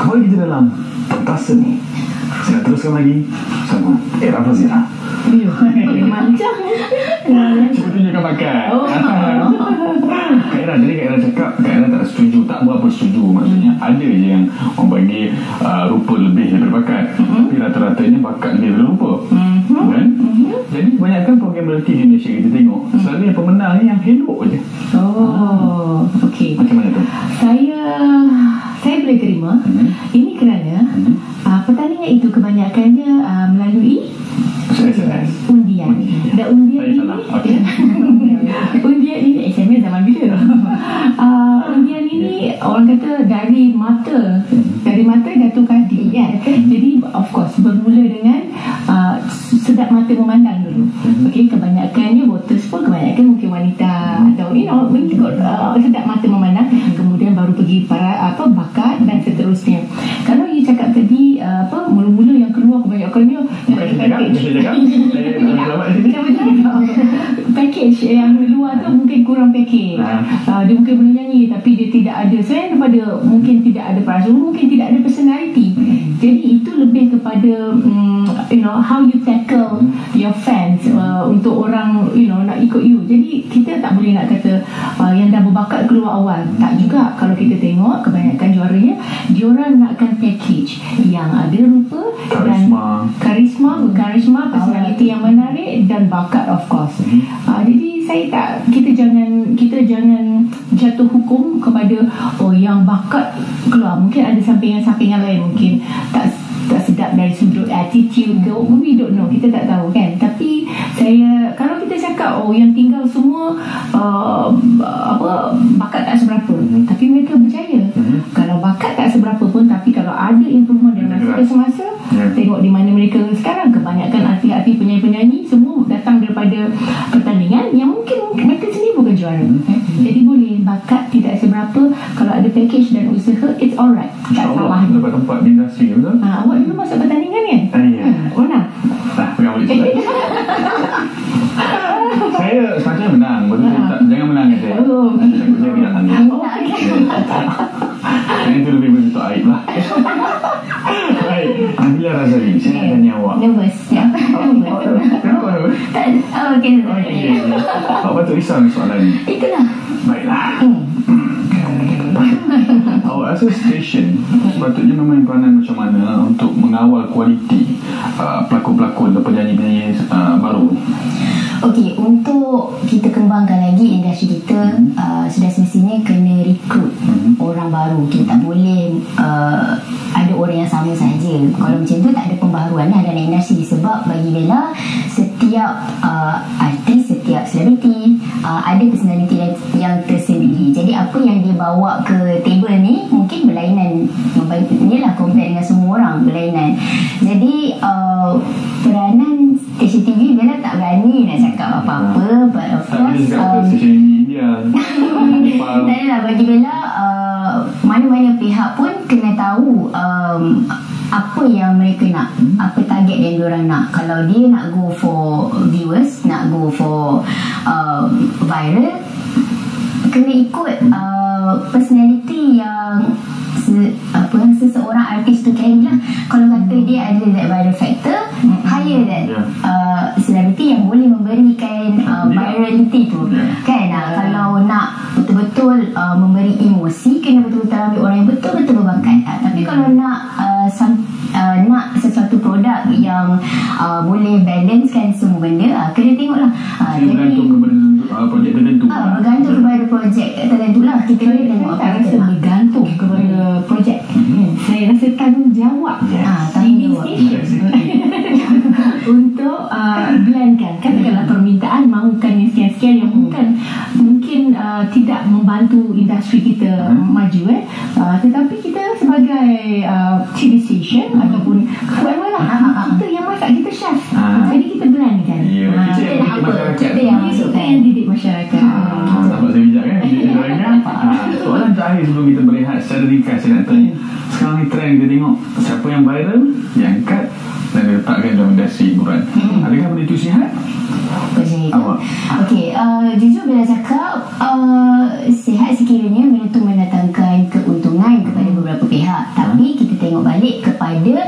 Kembali kita dalam pentas seni. Saya teruskan lagi sama Era Fazira. Macam Cuba tunjukkan bakat. Kak Era, jadi Kak Era cakap Kak Era tak setuju, tak berapa setuju. Maksudnya ada je yang orang bagi rupa lebih daripada bakat, tapi rata-ratanya bakat lebih daripada rupa, kan? Jadi kebanyakan program reality di Malaysia kita tengok selalu yang pemenang ni yang elok je. Okey. Macam mana tu? Saya boleh terima. Ini kerana pertandingan itu kebanyakannya melalui SMS. undian. Dan undian Saya ini salah. Okey. undian ini SMS zaman bila? Undian ini orang kata dari mata jatuh ke hati, kan? Jadi of course bermula dengan sedap mata memandang dulu. Okey, kebanyakannya voters pun kebanyakan mungkin wanita atau mengikut sedap mata memandang, kemudian baru pergi para bakat dan seterusnya. Kalau you cakap tadi mula-mula yang keluar kebanyakannya package yang luar tu mungkin kurang package. Dia mungkin boleh nyanyi tapi dia tidak ada mungkin tidak ada perasaan, mungkin tidak ada personality. Jadi itu lebih kepada how you tackle your fans untuk orang nak ikut you. Jadi kita tak boleh nak kata yang dah berbakat keluar awal. Tak juga. Kalau kita tengok kebanyakan juaranya, diorang nakkan package yang ada rupa dan karisma, personality yang menarik dan bakat of course. Jadi kita jangan jatuh hukum kepada yang bakat keluar. Mungkin ada sampingan lain, mungkin tak sedap dari sudut attitude ke, we don't know, kita tak tahu, kan? Tapi kalau kita cakap yang tinggal semua bakat tak seberapa, tapi mereka berjaya. Kalau bakat tak seberapa pun, tapi kalau ada improvement dan masa ke semasa, tengok di mana mereka sekarang. Kebanyakan artis-artis, penyanyi-penyanyi semua datang daripada pertandingan yang mungkin mereka sendiri bukan juara. Jadi boleh bakat tidak seberapa, kalau ada package dan usaha, it's alright. Tak salah. Dapat tempat di industri, betul? Awak dulu masuk pertandingan, kan? Ya. Mana? Pegang balik cepat. Saya sepatutnya menang. Betul, jangan menangkan saya. Takut saya tidak tanding. Yang itu lebih begitu aib lah. Baik, Nabila Razali, saya nak tanya awak. Nervous. Kenapa nervous? Okay. Awak patut risau dengan soalan ni. Itulah. Baiklah. Awak rasa stesen sepatutnya memang peranan macam mana untuk mengawal kualiti pelakon-pelakon atau penyanyi-penyanyi baru? Okey, untuk kita kembangkan lagi industri kita, sudah semestinya kena rekrut orang baru. Kita tak boleh ada orang yang sama saja. Kalau macam tu tak ada pembaharuan lah dalam industri. Sebab bagi Bella, setiap artis, setiap selebriti ada personality yang tersendiri. Jadi apa yang dia bawa ke table ni mungkin berlainan. Inilah compare dengan semua orang, berlainan. Jadi peranan stesen TV, Bella tak berani nak cakap apa-apa, but of course stesen India. tak adalah, bagi Bella mana-mana pihak pun kena tahu apa yang mereka nak, apa target yang diorang nak. Kalau dia nak go for viewers, nak go for viral, kena ikut personality yang seseorang artis tu carry lah. Kalau kata dia ada that viral factor, hire that celebrity yang boleh memberikan virality tu, kan? Kalau nak betul-betul memberi emosi, kena betul-betul ambil orang yang betul-betul berbakat. Tapi kalau nak sesuatu produk yang boleh balancekan semua benda, kena tengoklah. Bergantung kepada projek tertentu. Bergantung kepada projek tertentu lah. Kita kena tengok apa yang rasa bergantung kepada projek. Saya rasa tanggungjawab untuk blendkan. Katakanlah permintaan mahukan yang sekian-sekian yang mungkin tidak membantu industri kita maju, tetapi kita sebagai TV station ataupun whoever lah, kita yang masak, kita chef, jadi kita blendkan. Kita yang didik masyarakat. Nampak saya bijak, kan? Soalan terakhir sebelum kita berehat secara ringkas, saya nak tanya, sekarang ni trend kita tengok siapa yang viral diangkat dan diletakkan dalam industri hiburan. Adakah benda itu sihat? Awak? Okey, jujur bila cakap sihat sekiranya benda itu mendatangkan keuntungan kepada beberapa pihak. Tapi kita tengok balik kepada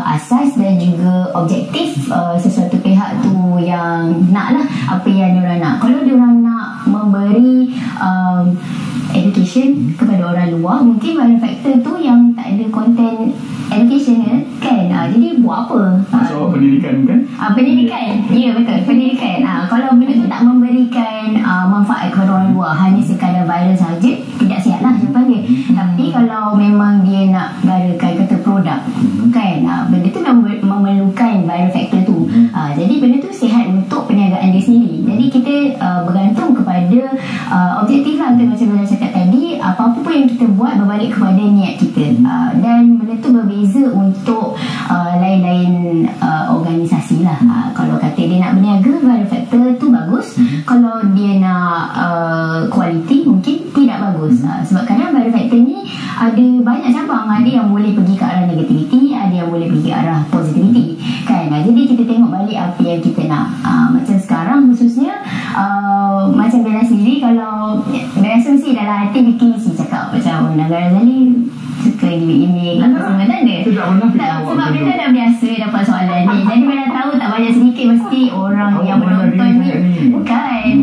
asas dan juga objektif sesuatu pihak tu yang nak lah apa yang diorang nak. Kalau diorang nak memberi education kepada orang luar, mungkin viral factor tu yang tak ada konten education kan, jadi buat apa? So pendidikan kan? Pendidikan, ya betul, pendidikan. Kalau benda tu tak memberikan manfaat kepada orang luar, hanya sekadar viral saja, tidak sihat lah saya panggil. Tapi kalau memang dia nak garakan kata produk kan, benda tu memerlukan viral factor tu. Jadi benda tu sihat untuk perniagaan dia sendiri. Jadi kita bergantung kepada objektif lah, macam saya cakap tadi, apa-apa pun yang kita buat berbalik kepada niat kita. Dan benda tu berbeza untuk lain-lain organisasi lah. Kalau kata dia nak berniaga, viral factor tu bagus. Kalau dia nak kualiti, mungkin tidak bagus. Sebab kadang viral factor ni ada banyak cabang. Ada yang boleh pergi ke arah negativity, ada yang boleh pergi ke arah positivity kan. Jadi kita tengok balik apa yang kita nak. Macam sekarang khususnya, macam Bella sendiri, kalau Bella mesti dalam hati bikin mesti cakap macam Nagara Zali suka gimmick-gimmick apa semua, tak ada. Sebab Bella dah biasa dapat soalan ni. Jadi Bella tahu tak banyak sedikit mesti orang yang menonton ni bukan.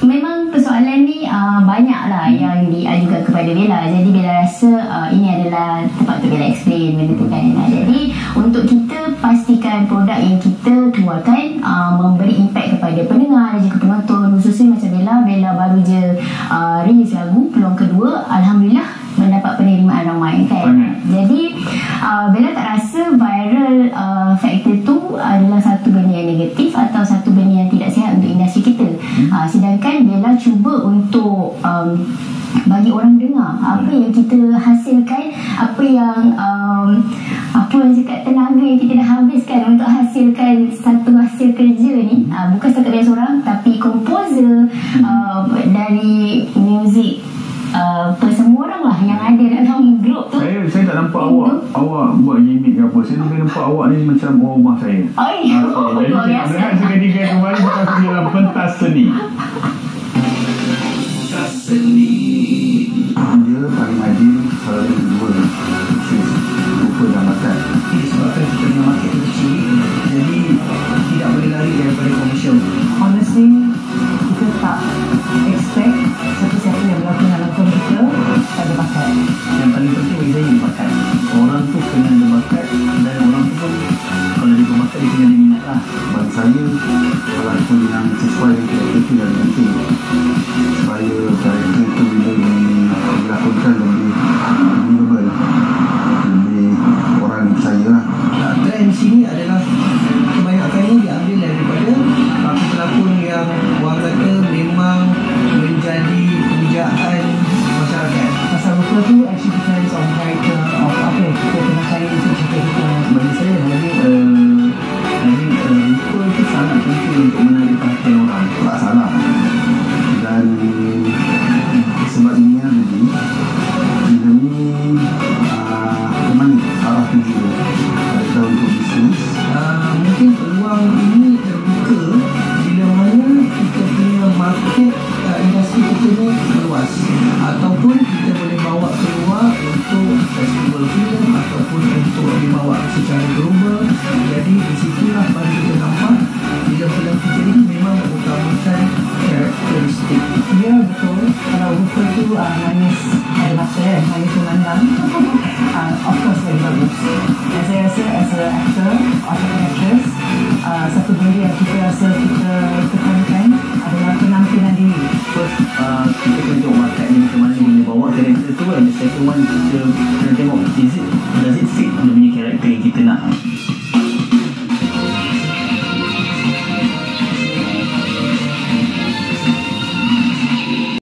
Memang persoalan ni banyak lah yang diajukan kepada Bella. Jadi Bella rasa ini adalah tempat untuk Bella explain benda tu kan. Jadi untuk kita pastikan produk yang kita keluarkan memberi impact kepada pendengar dan juga penonton. Khususnya macam Bella baru je release lagu peluang kedua, alhamdulillah mendapat penerimaan ramai kan. Jadi Bella tak rasa viral factor tu adalah satu benda yang negatif atau satu benda yang tidak sihat untuk industri kita. Sedangkan Bella cuba untuk bagi orang dengar apa yang kita hasilkan, apa yang cakap tenaga yang kita dah habiskan untuk hasilkan satu hasil kerja ni. Bukan setakat Bella seorang, tapi komposer dari muzik semua orang lah yang ada dalam grup tu. Saya tak nampak awak buat gimmick ke apa. Saya nampak awak ni macam rumah saya. Jadi dengan seketika kembali kita dalam pentas seni. Dia paling adil kalau dia dua rupa dan bakat. Disebabkan kita punya market kecil, jadi tidak boleh lari daripada komersial. Honestly, kita tak expect siapa-siapa yang berlakon dalam film kita tak ada bakat. Yang paling penting bagi saya bakat. Orang tu kena ada bakat, dan orang tu pun kalau dia berbakat dia kena ada minat lah. Bagi saya, pelakon yang sesuai dengan karakter itu yang penting, supaya karakter itu bila dilakonkan lebih memorable, lebih orang percaya lah. Trend di sini adalah kebanyakannya diambil daripada pelakon yang orang kata memang menjadi pujaan masyarakat. Pasal betul tu actually depends on character of apa yang kita kena cari untuk cerita kita. Bagi saya rupa itu sangat penting untuk menarik perhatian orang. Tak salah. Dan sebab ini jadi kita ni ke mana arah tuju adakah untuk bisnes? Mungkin peluang ini terbuka bila mana kita punya market industri kita ni meluas, ataupun kita boleh bawa keluar untuk festival film ataupun untuk dibawa secara global. Jadi di situlah baru kita nampak bila film kita ni memang mengutamakan karakteristik. Ya betul. Kalau rupa tu manis ada masa kan, manis memandang of course lagi bagus. Dan saya rasa as a actor atau actress, satu benda yang kita rasa kita tekankan adalah penampilan diri. First, kita kena tengok market ni macam mana boleh bawa karakter tu. And the second one, kita kena tengok does it fit dia punya karakter yang kita nak.